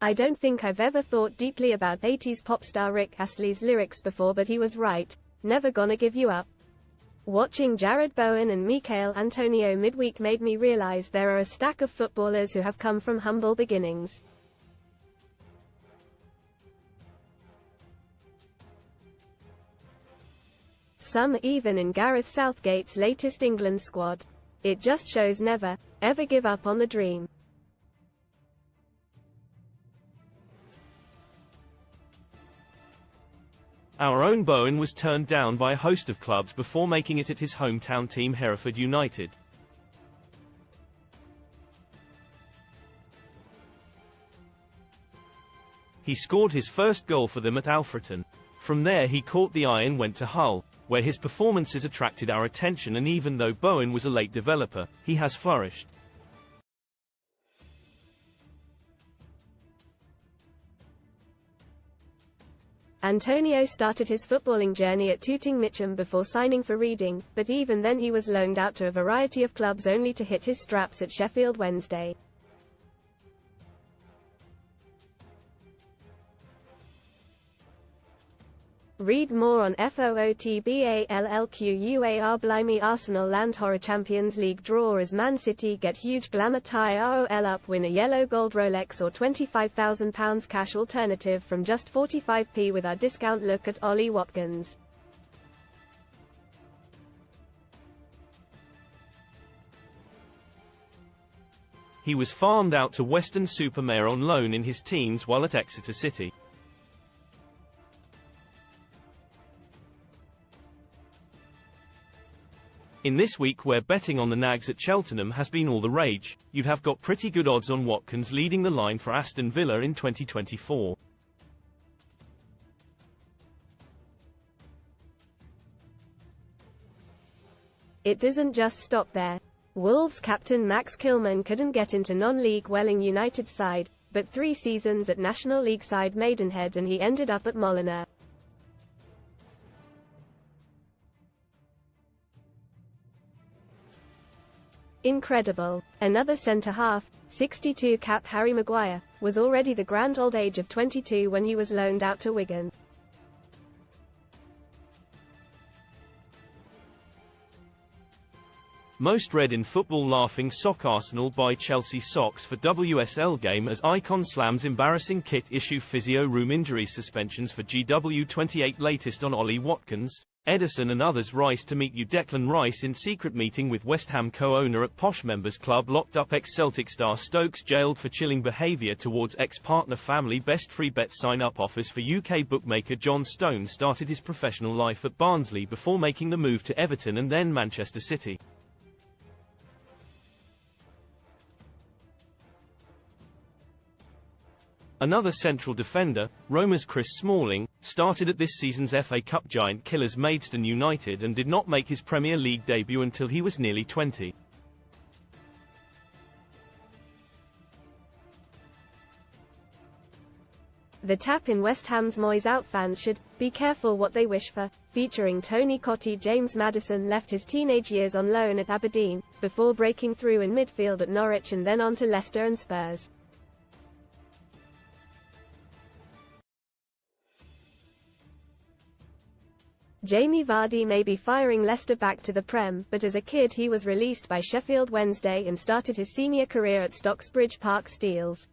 I don't think I've ever thought deeply about 80s pop star Rick Astley's lyrics before, but he was right. Never gonna give you up. Watching Jared Bowen and Michail Antonio midweek made me realize there are a stack of footballers who have come from humble beginnings. Some even in Gareth Southgate's latest England squad. It just shows never, ever give up on the dream. Our own Bowen was turned down by a host of clubs before making it at his hometown team Hereford United. He scored his first goal for them at Alfreton. From there he caught the eye and went to Hull, where his performances attracted our attention, and even though Bowen was a late developer, he has flourished. Antonio started his footballing journey at Tooting Mitcham before signing for Reading, but even then he was loaned out to a variety of clubs only to hit his straps at Sheffield Wednesday. Read more on FOOTBALLQUAR. Blimey, Arsenal land horror. Champions League draw as Man City get huge glamour tie ROL up, win a yellow gold Rolex or £25,000 cash alternative from just 45p with our discount. Look at Ollie Watkins. He was farmed out to Weston-super-Mare on loan in his teens while at Exeter City. In this week where betting on the Nags at Cheltenham has been all the rage, you'd have got pretty good odds on Watkins leading the line for Aston Villa in 2024. It doesn't just stop there. Wolves captain Max Kilman couldn't get into non-league Welling United side, but 3 seasons at National League side Maidenhead and he ended up at Molineux. Incredible. Another centre-half, 62 cap Harry Maguire, was already the grand old age of 22 when he was loaned out to Wigan. Most read in football. Laughing Sock Arsenal buy Chelsea socks for WSL game as Icon slams embarrassing kit issue. Physio room injuries suspensions for GW28. Latest on Ollie Watkins, Edison and others. Rice to meet you. Declan Rice in secret meeting with West Ham co-owner at Posh Members Club. Locked up ex-Celtic star Stokes jailed for chilling behaviour towards ex-partner. Family best. Free bet sign-up offers for UK bookmaker John Stone started his professional life at Barnsley before making the move to Everton and then Manchester City. Another central defender, Roma's Chris Smalling, started at this season's FA Cup giant killers Maidstone United and did not make his Premier League debut until he was nearly 20. The tap in West Ham's Moyes out. Fans should be careful what they wish for. Featuring Tony Cottee. James Maddison left his teenage years on loan at Aberdeen, before breaking through in midfield at Norwich and then on to Leicester and Spurs. Jamie Vardy may be firing Leicester back to the Prem, but as a kid he was released by Sheffield Wednesday and started his senior career at Stocksbridge Park Steels.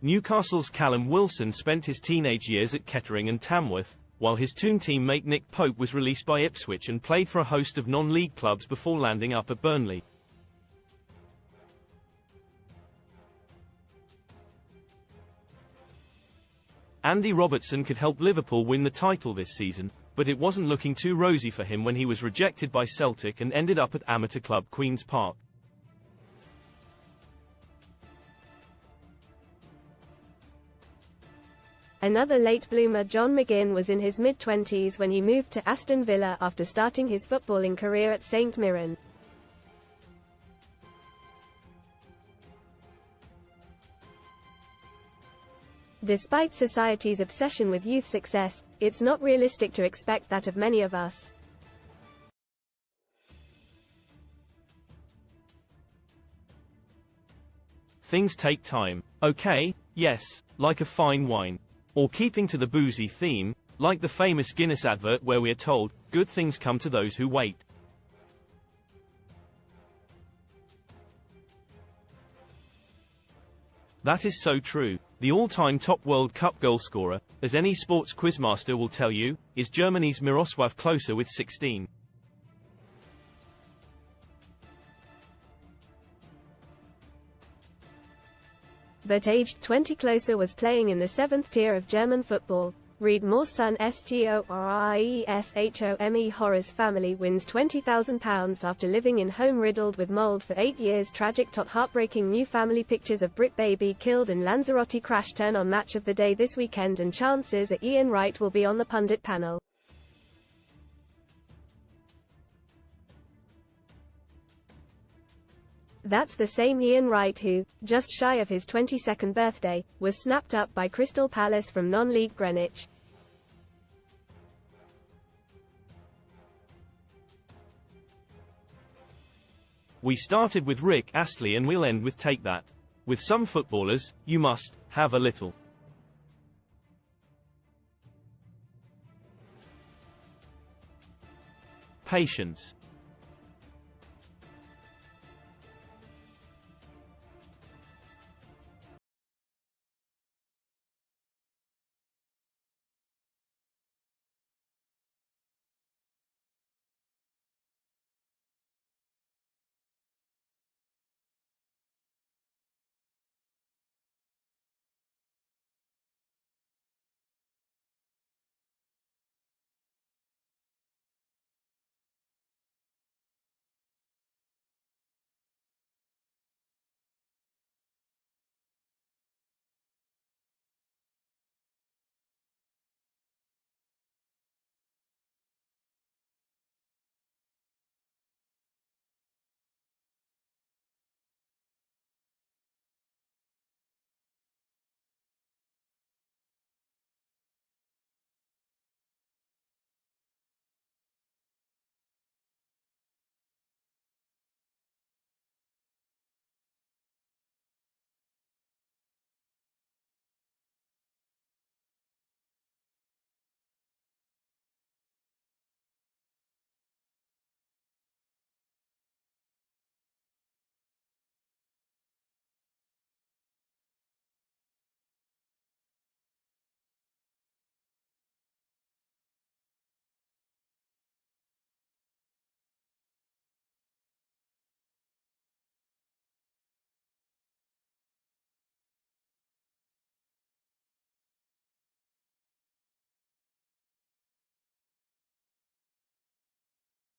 Newcastle's Callum Wilson spent his teenage years at Kettering and Tamworth, while his Toon teammate Nick Pope was released by Ipswich and played for a host of non-league clubs before landing up at Burnley. Andy Robertson could help Liverpool win the title this season, but it wasn't looking too rosy for him when he was rejected by Celtic and ended up at amateur club Queen's Park. Another late bloomer, John McGinn, was in his mid-20s when he moved to Aston Villa after starting his footballing career at St Mirren. Despite society's obsession with youth success, it's not realistic to expect that of many of us. Things take time. Okay, yes, like a fine wine. Or keeping to the boozy theme, like the famous Guinness advert where we are told, good things come to those who wait. That is so true. The all-time top World Cup goalscorer, as any sports quizmaster will tell you, is Germany's Miroslav Klose with 16. But aged 20, Klose was playing in the 7th tier of German football. Read more. Son STORIESHOME Horror's family wins £20,000 after living in home riddled with mold for 8 years. Tragic tot heartbreaking new family pictures of Brit baby killed in Lanzarote crash turn on match of the day this weekend, and chances are Ian Wright will be on the pundit panel. That's the same Ian Wright who, just shy of his 22nd birthday, was snapped up by Crystal Palace from non-league Greenwich. We started with Rick Astley and we'll end with Take That. With some footballers, you must have a little patience.